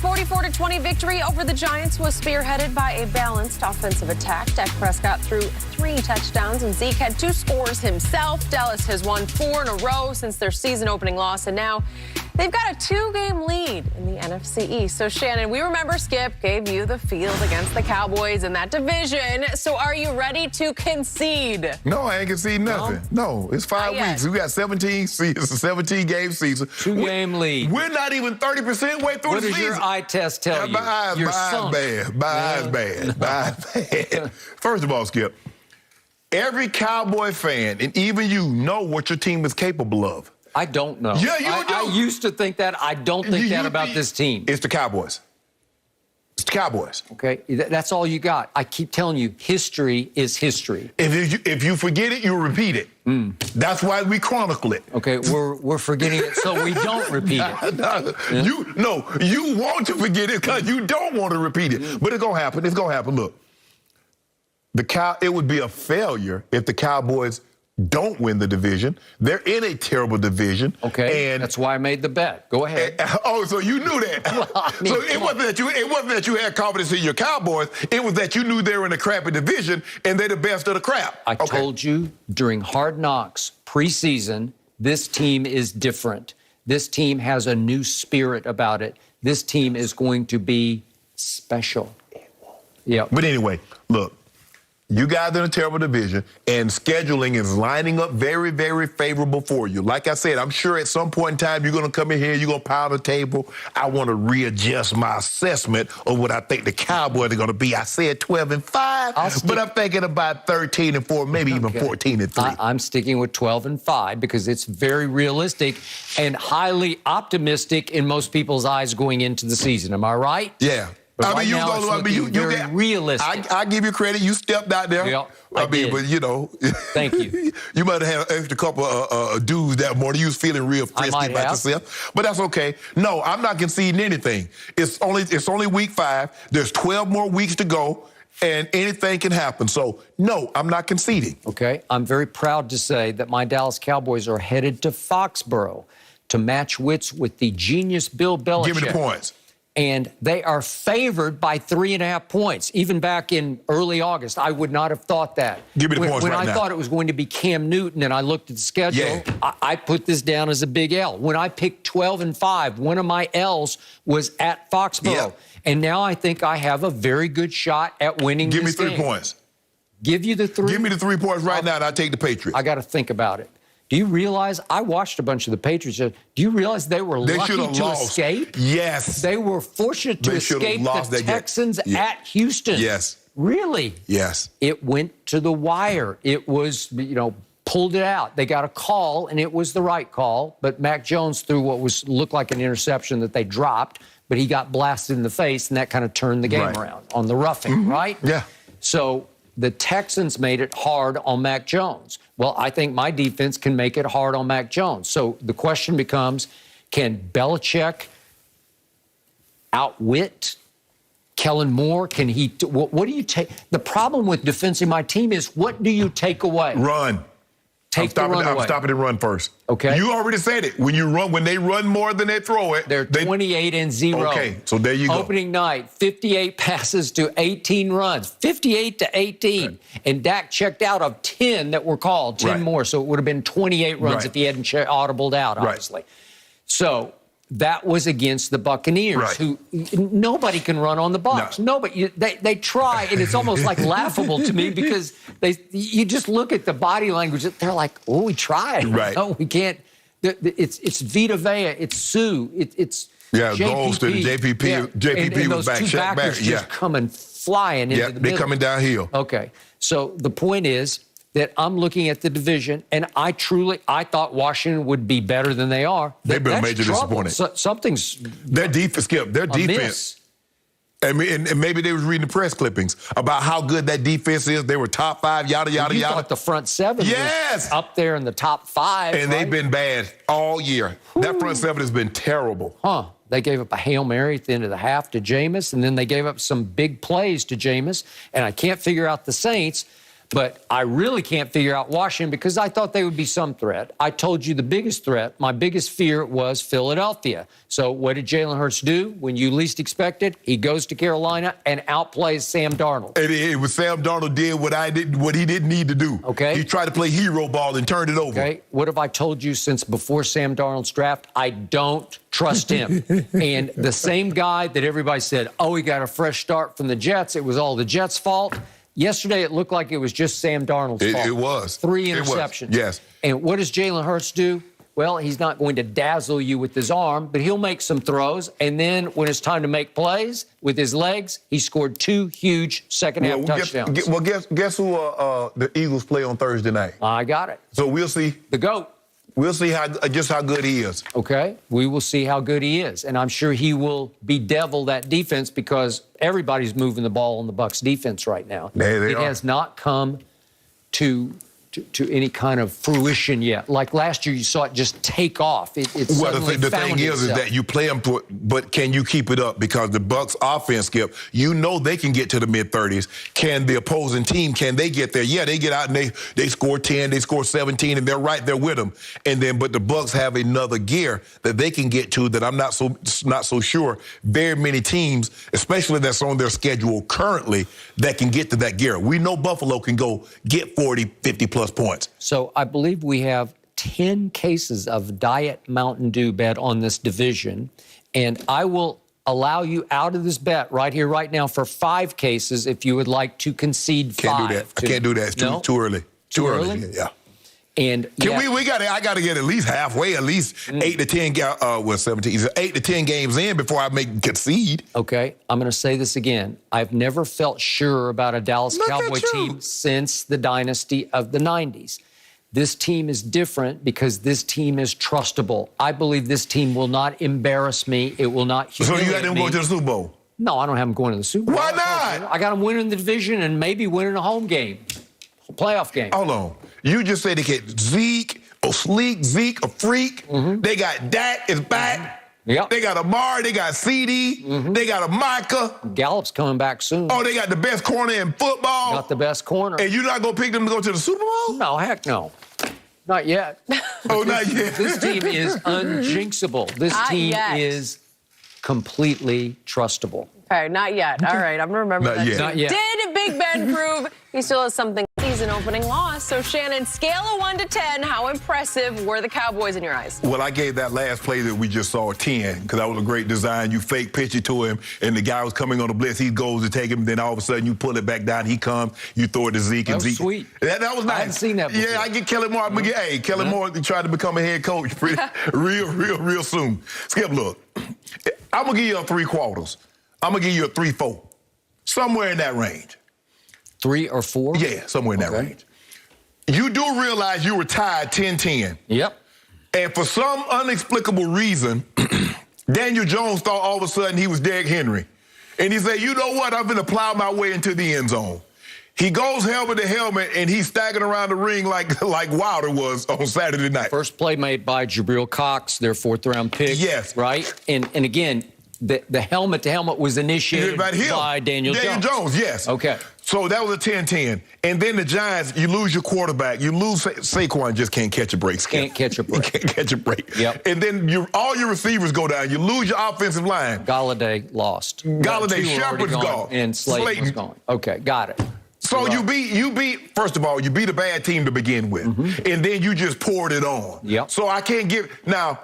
44-20 victory over the Giants was spearheaded by a balanced offensive attack. Dak Prescott threw 3 touchdowns, and Zeke had 2 scores himself. Dallas has won 4 in a row since their season-opening loss, and now they've got a 2-game lead in the NFC East. So, Shannon, we remember Skip gave you the field against the Cowboys in that division. So are you ready to concede? No, I ain't conceding nothing. No, it's 5 weeks. We got 17 seasons, 17-game season. 2-game lead. We're not even 30% way through the season. What does your eye test tell you? My eyes bad. My eyes bad. First of all, Skip, every Cowboy fan, and even you, know what your team is capable of. I don't know. Yeah, you do. I used to think that. I don't think that about this team. It's the Cowboys. It's the Cowboys. Okay, that's all you got. I keep telling you, history is history. If you forget it, you repeat it. That's why we chronicle it. Okay, we're forgetting it so we don't repeat it. You want to forget it because you don't want to repeat it. But it's gonna happen. It's gonna happen. Look, it would be a failure if the Cowboys don't win the division. They're in a terrible division. Okay, and that's why I made the bet. Go ahead. So you knew that. Well, I mean, so it wasn't that you had confidence in your Cowboys. It was that you knew they were in a crappy division and they're the best of the crap. I told you during Hard Knocks preseason, this team is different. This team has a new spirit about it. This team is going to be special. Yeah. But anyway, look. You guys are in a terrible division, and scheduling is lining up very, very favorable for you. Like I said, I'm sure at some point in time you're going to come in here, you're going to pound the table. I want to readjust my assessment of what I think the Cowboys are going to be. I said 12-5, but I'm thinking about 13-4, maybe even 14-3. I'm sticking with 12-5 because it's very realistic and highly optimistic in most people's eyes going into the season. Am I right? Yeah. But you very realistic. I give you credit. You stepped out there. Yeah, I mean, but you know. Thank you. You might have had an extra couple of dudes that morning. You was feeling real frisky about yourself. But that's okay. No, I'm not conceding anything. It's only week 5. There's 12 more weeks to go, and anything can happen. So, no, I'm not conceding. Okay. I'm very proud to say that my Dallas Cowboys are headed to Foxborough to match wits with the genius Bill Belichick. Give me the points. And they are favored by 3.5 points. Even back in early August, I would not have thought that. Give me the points right now. When I thought it was going to be Cam Newton and I looked at the schedule, I put this down as a big L. When I picked 12-5, one of my L's was at Foxborough. Yeah. And now I think I have a very good shot at winning this game. Give me 3 points. Give you the 3? Give me the 3 points right now, and I'll take the Patriots. I got to think about it. Do you realize, I watched a bunch of the Patriots, do you realize they were lucky to escape? Yes. They were fortunate to escape the Texans at Houston. Yes. Really? Yes. It went to the wire. It was, pulled it out. They got a call, and it was the right call, but Mac Jones threw what looked like an interception that they dropped, but he got blasted in the face, and that kind of turned the game around on the roughing, right? Yeah. So the Texans made it hard on Mac Jones. Well, I think my defense can make it hard on Mac Jones. So the question becomes, can Belichick outwit Kellen Moore? Can he? What do you take? The problem with defending my team is, what do you take away? Run. I'm stopping the run first. Okay. You already said it. When they run more than they throw it. They're 28-0. Okay, so there you go. Opening night, 58 passes to 18 runs, 58-18. Right. And Dak checked out of 10 that were called, 10 more. So it would have been 28 runs if he hadn't audibled out, obviously. So that was against the Buccaneers, who nobody can run on the Bucs. No. Nobody. They try, and it's almost like laughable to me because you just look at the body language. They're like, "Oh, we tried. Right. No, we can't." It's Vita Vea. It's Sue. It's Golston, JPP and was back. Those two backers just coming flying into the middle. They're coming downhill. Okay, so the point is that I'm looking at the division, and I thought Washington would be better than they are. They've been major disappointed. Their defense, Skip, their defense. I mean, and maybe they was reading the press clippings about how good that defense is. They were top 5, yada, yada, you yada. Thought the front 7 was up there in the top 5. And they've been bad all year. That front 7 has been terrible. They gave up a Hail Mary at the end of the half to Jameis, and then they gave up some big plays to Jameis. And I can't figure out the Saints. But I really can't figure out Washington because I thought they would be some threat. I told you the biggest threat, my biggest fear was Philadelphia. So what did Jalen Hurts do when you least expected? He goes to Carolina and outplays Sam Darnold. It was Sam Darnold did what he didn't need to do. Okay. He tried to play hero ball and turned it over. Okay. What have I told you since before Sam Darnold's draft? I don't trust him. And the same guy that everybody said, oh, he got a fresh start from the Jets. It was all the Jets' fault. Yesterday, it looked like it was just Sam Darnold's fault. It was. 3 interceptions. It was. Yes. And what does Jalen Hurts do? Well, he's not going to dazzle you with his arm, but he'll make some throws. And then when it's time to make plays with his legs, he scored 2 huge second-half touchdowns. Guess who the Eagles play on Thursday night? I got it. So we'll see. The GOAT. We'll see just how good he is. Okay, we will see how good he is. And I'm sure he will bedevil that defense because everybody's moving the ball on the Bucs defense right now. It has not come to any kind of fruition yet. Like last year, you saw it just take off. The thing is that you play them for, but can you keep it up? Because the Bucs offense, Skip, you know they can get to the mid-30s. Can the opposing team, can they get there? Yeah, they get out and they score 10, they score 17, and they're right there with them. And then, but the Bucs have another gear that they can get to that I'm not so sure very many teams, especially that's on their schedule currently, that can get to that gear. We know Buffalo can go get 40, 50-plus points. So I believe we have 10 cases of Diet Mountain Dew bet on this division, and I will allow you out of this bet right here, right now for 5 cases if you would like to concede 5. Can't do that. I can't do that. It's too early. Too early? Yeah. And I got to get at least halfway, at least 8 to 10, 17, 8 to 10 games in before I concede. Okay, I'm going to say this again. I've never felt sure about a Dallas Cowboy team since the dynasty of the 90s. This team is different because this team is trustable. I believe this team will not embarrass me. It will not humiliate me. So you got them going to the Super Bowl? No, I don't have them going to the Super Bowl. Why not? I got them winning the division and maybe winning a home game, a playoff game. Hold on. You just said they get Zeke, a freak. Mm-hmm. They got Dak is back. Yep. They got Amari. They got CD. Mm-hmm. They got a Micah. Gallup's coming back soon. Oh, they got the best corner in football. Got the best corner. And you're not going to pick them to go to the Super Bowl? No, heck no. Not yet. Oh, not yet. This team is unjinxable. This team is completely trustable. Okay, not yet. All right, I'm going to remember that. Not yet. Did Big Ben prove he still has something? Season opening loss. So, Shannon, scale of 1 to 10, how impressive were the Cowboys in your eyes? Well, I gave that last play that we just saw a 10 because that was a great design. You fake pitch it to him, and the guy was coming on the blitz. He goes to take him, then all of a sudden you pull it back down. He comes, you throw it to Zeke, and Zeke. Sweet. That was nice. I haven't seen that before. Yeah, I get Kellen Moore. Kellen Moore tried to become a head coach real soon. Skip, look, I'm going to give you a 3 quarters. I'm going to give you a 3-4. Somewhere in that range. 3 or 4? Yeah, somewhere in that range. You do realize you were tied 10-10. Yep. And for some inexplicable reason, Daniel Jones thought all of a sudden he was Derrick Henry. And he said, you know what? I'm going to plow my way into the end zone. He goes helmet to helmet, and he's staggering around the ring like Wilder was on Saturday night. First play made by Jabril Cox, their 4th-round pick. Yes. Right? And again, the helmet-to-helmet was initiated by Daniel Jones, yes. Okay. So that was a 10-10. And then the Giants, you lose your quarterback. You lose Saquon, just can't catch a break. Can't catch a break. Can't catch a break. Yep. And then all your receivers go down. You lose your offensive line. Galladay lost. Galladay, Shepard's gone. And Slayton's gone. Okay, got it. So you beat, first of all, you beat a bad team to begin with. Mm-hmm. And then you just poured it on. Yep. So I can't give, now,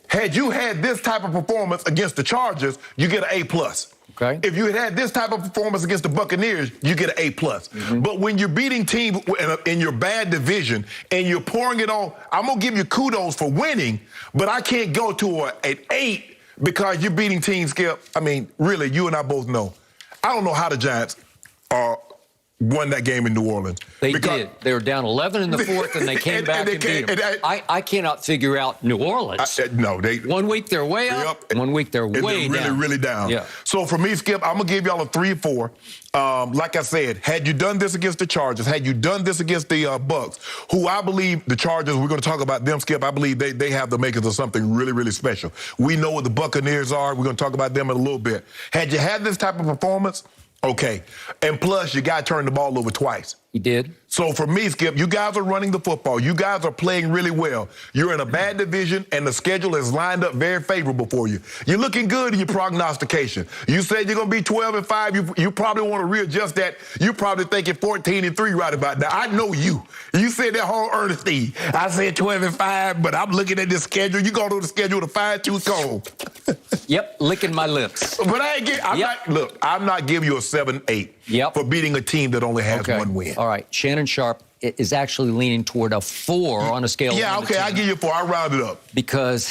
had you had this type of performance against the Chargers, you get an A+. Okay. If you had this type of performance against the Buccaneers, you get an A+. Mm-hmm. But when you're beating teams in your bad division and you're pouring it on, I'm going to give you kudos for winning, but I can't go to an 8 because you're beating teams, Skip. I mean, really, you and I both know. I don't know how the Giants won that game in New Orleans. They did. They were down 11 in the 4th, and they came back and beat them. I cannot figure out New Orleans. No, 1 week they're way up, 1 week they're way down. Really down. Yeah. So for me, Skip, I'm going to give y'all a 3-4. Like I said, had you done this against the Chargers, had you done this against the Bucs, who I believe the Chargers, we're going to talk about them, Skip, I believe they have the makers of something really, really special. We know what the Buccaneers are. We're going to talk about them in a little bit. Had you had this type of performance, okay. And plus, you got to turn the ball over twice. He did. So for me, Skip, you guys are running the football. You guys are playing really well. You're in a bad division, and the schedule is lined up very favorable for you. You're looking good in your prognostication. You said you're going to be 12-5. You probably want to readjust that. You're probably thinking 14-3 right about now. I know you. You said that whole Ernestine. I said 12-5, but I'm looking at this schedule. You're going to the schedule with a fine-tooth comb. Yep, licking my lips. But I'm not giving you a 7-8 for beating a team that only has one win. All right, Shannon Sharp is actually leaning toward a 4 on a scale of 1 to 10. I give you a 4. I round it up. Because